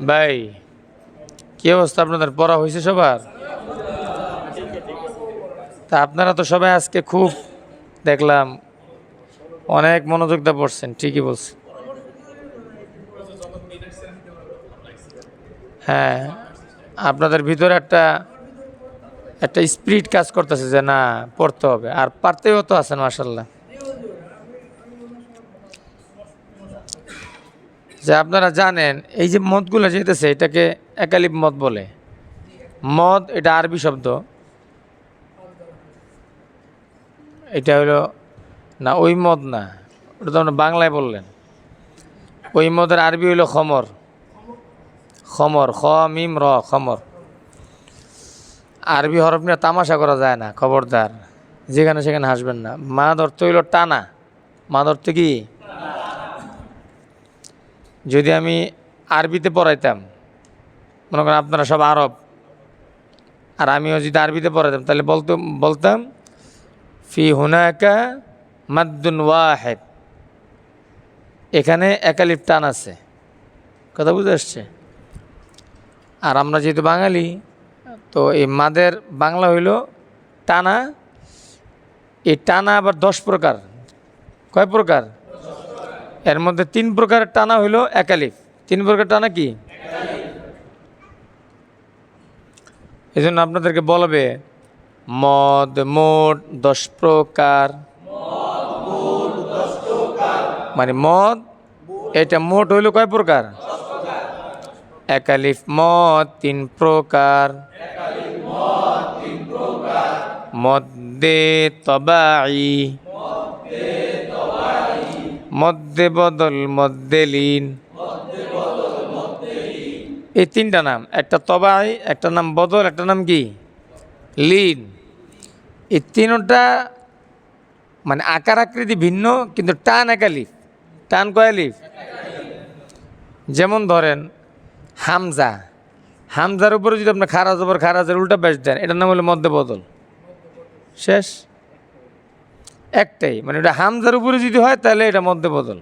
ভাই, কি অবস্থা আপনাদের? পড়া হয়েছে সবার? তা আপনারা তো সবাই আজকে খুব দেখলাম অনেক মনোযোগ দিয়ে পড়ছেন, ঠিকই বলছেন। হ্যাঁ, আপনাদের ভিতরে একটা একটা স্পিরিট কাজ করতেছে যে না, পড়তে হবে, আর পারতেও তো আছেন মাশাল্লাহ। যে আপনারা জানেন এই যে মদগুলো যেতেছে এটাকে একালিপ মদ বলে। মদ এটা আরবি শব্দ, এটা হলো না ওই মদ না, ওটা তো আপনি বাংলায় বললেন। ওই মদের আরবি হইল খমর। খমর, খ মিম র, খমর। আরবি হরফ নিয়ে তামাশা করা যায় না, খবরদার। যেখানে সেখানে হাসবেন না। মাদ অর্থ হইল টানা। মাদ অর্থ কি? যদি আমি আরবিতে পড়াইতাম, মনে করেন আপনারা সব আরব, আর আমিও যদি আরবিতে পড়াইতাম, তাহলে বলতাম ফি হুনাকা মাদ্দুন ওয়াহেদ, এখানে একালিপ টান আছে। কথা বুঝে আসছে? আর আমরা যেহেতু বাঙালি, তো এই মাদের বাংলা হইল টানা। এই টানা আবার 10 প্রকার। কয় প্রকার? এর মধ্যে 3 প্রকারের টানা হইল একালিপ। 3 প্রকার টানা কি? এই জন্য আপনাদেরকে বলবে মদ মোট 10 প্রকার। মানে মদ এটা মোট হইল কয় প্রকার? একালিফ মদ 3 প্রকার। মদ্দে তবাই, মদ্দে বদল, মদ্দে লীন। এই 3টা নাম, একটা তবাই, একটা নাম বদল, একটা নাম কি? লীন। এই 3টা মানে আকার আকৃতি ভিন্ন, কিন্তু টান একালিফ। টান কয় আলিফ? যেমন ধরেন হামজা, হামজার উপরে যদি আপনি খারা জবর খারাজের উল্টা ব্যাস দেন, এটার নাম হলো মধ্যে বদল। শেষ। একটাই, মানে এটা হামজার উপরে যদি হয় তাহলে এটা মধ্যে বদল,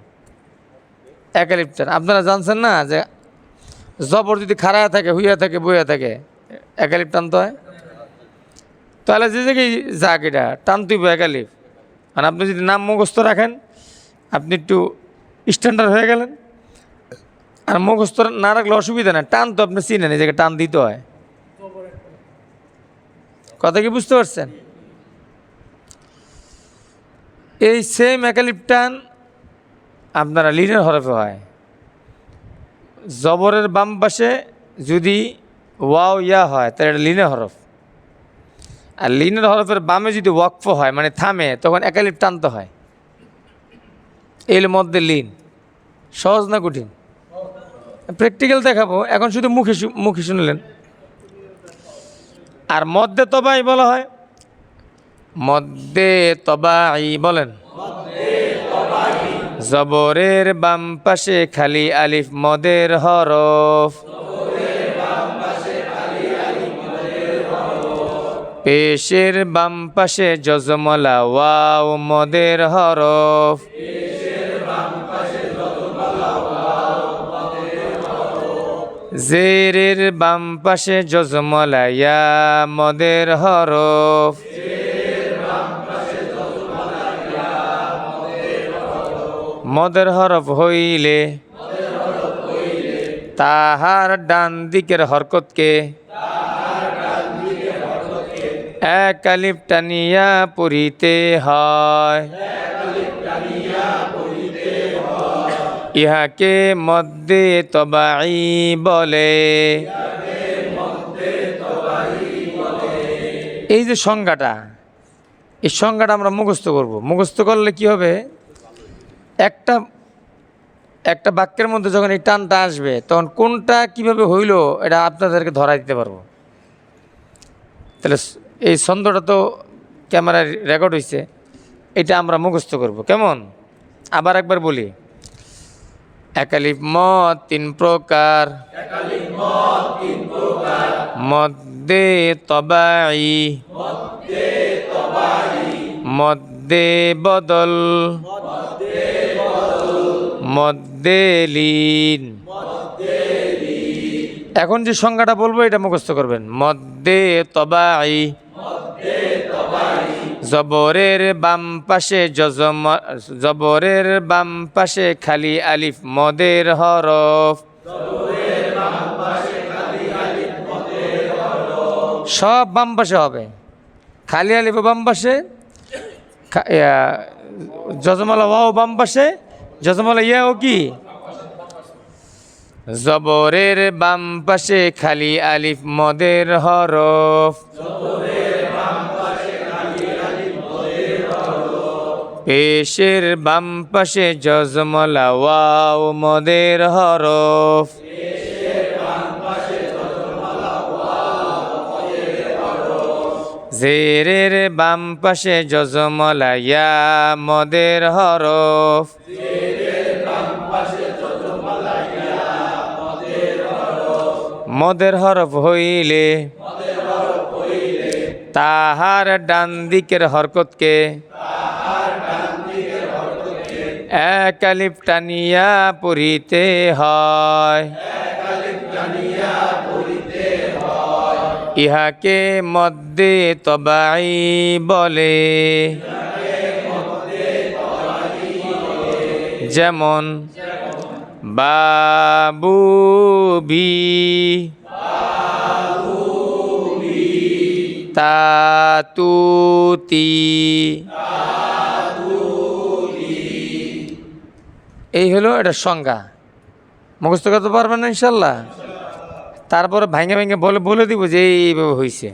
একালিফ টান। আপনারা জানছেন না যে জবর যদি খাড়ায় থাকে, হুইয়া থাকে, বইয়া থাকে, একালিফ টানতে হয়। তাহলে যে জায়গায় যাক এটা টান তুইব একালিফ। মানে আপনি যদি নাম মুখস্থ রাখেন, আপনি একটু স্ট্যান্ডার্ড হয়ে গেলেন। আর মুখস্থ না রাখলে অসুবিধা না, টান তো আপনি চিনেন, এই জায়গায় টান দিতে হয়। কথা কি বুঝতে পারছেন? এই সেম একালিফ টান আপনারা লিনের হরফে হয়। জবরের বাম পাশে যদি ওয়াও ইয়া হয় তাহলে এটা লিনের হরফ। আর লিনের হরফের বামে যদি ওয়াকফ হয়, মানে থামে, তখন একালিফ টানতে হয়। এর মধ্যে লিন। সহজ না কঠিন? প্র্যাকটিক্যাল দেখাবো, এখন শুধু মুখে শুনলেন। আর মধ্যে তবাই বলা হয়। মধ্যে তবাই বলেন। জবরের বাম পাশে খালি আলিফ মদের হরফ। পেশের বাম পাশে যজমলা ওয়াও মদের হরফ। জেরের বাম পাশে যজমলা ইয়া মদের হরফ। মদের হরফ হইলে তাহার ডান দিকের হরকতকে একালিফ টানিয়া পড়িতে হয়। ইহাকে মধ্যে তবাই বলে। এই যে সংজ্ঞাটা, এই সংজ্ঞাটা আমরা মুখস্থ করব। মুখস্থ করলে কি হবে, একটা একটা বাক্যের মধ্যে যখন এই টানটা আসবে, তখন কোনটা কিভাবে হইল এটা আপনাদেরকে ধরাই দিতে পারবো। তাহলে এই ছন্দটা তো ক্যামেরায় রেকর্ড হয়েছে, এটা আমরা মুখস্থ করব। কেমন? আবার একবার বলি। একালিফ মদ 3 প্রকার। মদ্দে তবাই, মদ্দে বদল, মদ্দে লীন। এখন যে সংজ্ঞাটা বলবো এটা মুখস্থ করবেন। মদ্দে তবাই, জবরের বাম পাশে জবরের বাম পাশে খালি আলিফ মদের হরফ, সব বাম পাশে হবে। খালি আলিফ বাম পাশে, যজমালা ওয়াও বাম পাশে, যজমালা ইয়াও কি জবরের বাম পাশে খালি আলিফ মদের হরফ, পেশের বাম পাশে যজমালা ওয়াও মদের হরফ, জেরের বাম পাশে যজমালা ইয়া মদের হরফ, মদের হরফ হইলে তাহার ডান দিকের হরকতকে এক আলিফ টানিয়া পড়িতে হয়, ইহাকে মদ্দে তবাই বলে। যেমন বাবু বি, তাতুতি, এই হলো এটা সংজ্ঞা। মুখস্থ করতে পারবেন না ইনশাল্লাহ। তারপরে ভাঙে ভাঙে বলে দিব যে এইভাবে হয়েছে।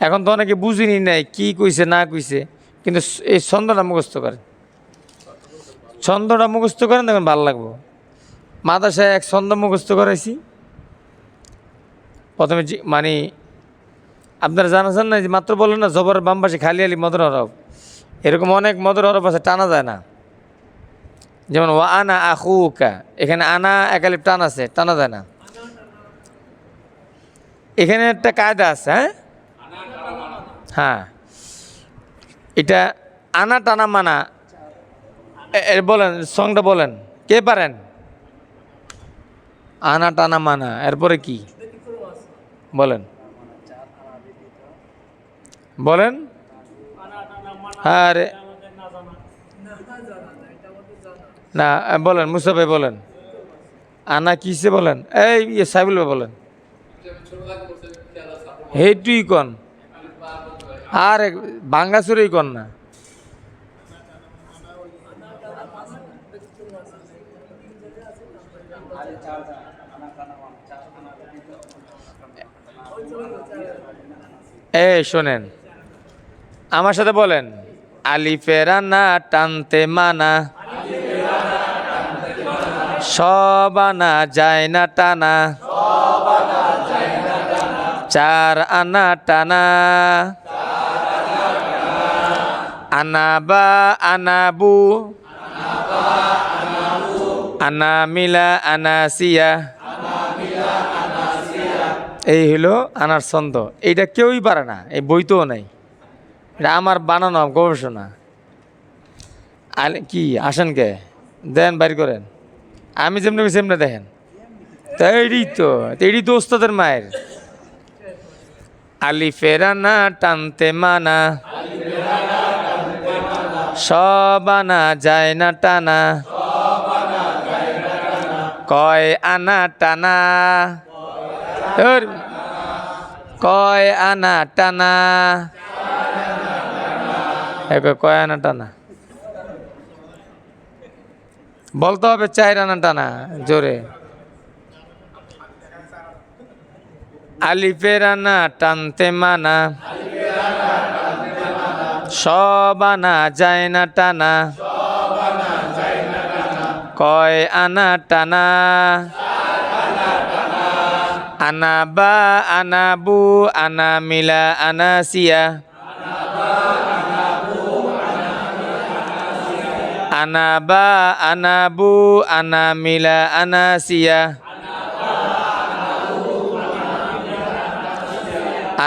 এখন তো অনেকে বুঝিনি নাই কি কইছে না কইছে, কিন্তু এই ছন্দটা মুখস্থ করেন, ছন্দটা মুখস্থ করেন দেখুন ভালো লাগবো। মাদ্রাসায় এক ছন্দ মুখস্থ করাইছি। প্রথমে মানে আপনারা জানাচ্ছেন না যে মাত্র বললেন না জবরের বাম পাশে খালি আলি মদর হরফ, এরকম অনেক মদর হরফ আছে টানা যায় না। যেমন ওয়া আনা আখুকা, এখানে আনা এক আলিফ টান আছে, টানা যায় না। এখানে একটা কায়দা আছে। হ্যাঁ, এটা আনা টানা মানা বলেন, সংটা বলেন, কে পারেন? আনা টানা মানা, এরপরে কি বলেন বলেন? আরে না বলেন, মুসা ভাই বলেন, আনা কিসে বলেন? এই সাইবুল ভাই বলেন, হেটুই কন, আর বাংলা সুরেই কন না। এই শোনেন, আমার সাথে বলেন, আলিফের আনা টানতে মানা, সব আনা যায় না টানা, চার আনা টানা, আনাবা আনাবু, আনা মিলা আনাসিয়া, এই হলো আনার ছন্দ। এইটা কেউই পারে না, এই বইতেও নাই, এটা আমার বানানো গবেষণা। কি আসেন কে দেন বাইর করেন, আমি যেমনি সেমনি দেখেন। এইটি তো ওস্তাদের মায়ের। আলিফের আনা টানতে মানা, সব আনা যায় না টানা, কয় আনা টানা, কয় আনা টানা, কয় আনা টানা বলতে হবে, চার আনা টানা জোরে। আলিফের আনা টানতে মানা, সব আনা যায় না টানা, কয় আনা টানা, আনাবা আনাবু, আনা মিলা আনাসিয়া, আনাবা আনাবু, আনা মিলা আনাসিয়া,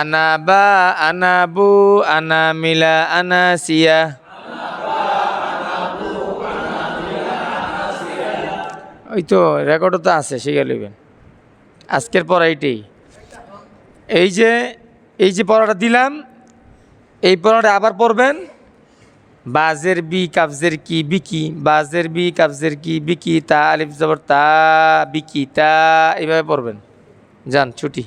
আনাবা আনাবু, আনা মিলা আনাসিয়া, ওই তো রেকর্ডও তো আছে, শিখে নেবেন। আজকের পড়া এইটাই। এই যে পড়াটা দিলাম, এই পড়াটা আবার পড়বেন। বাজের বি কাবজের কি বিকি, বাজের বি কাবজের কি বিকি, তা আলিফ জবর তা বিকি তা, এইভাবে পড়বেন। যান ছুটি।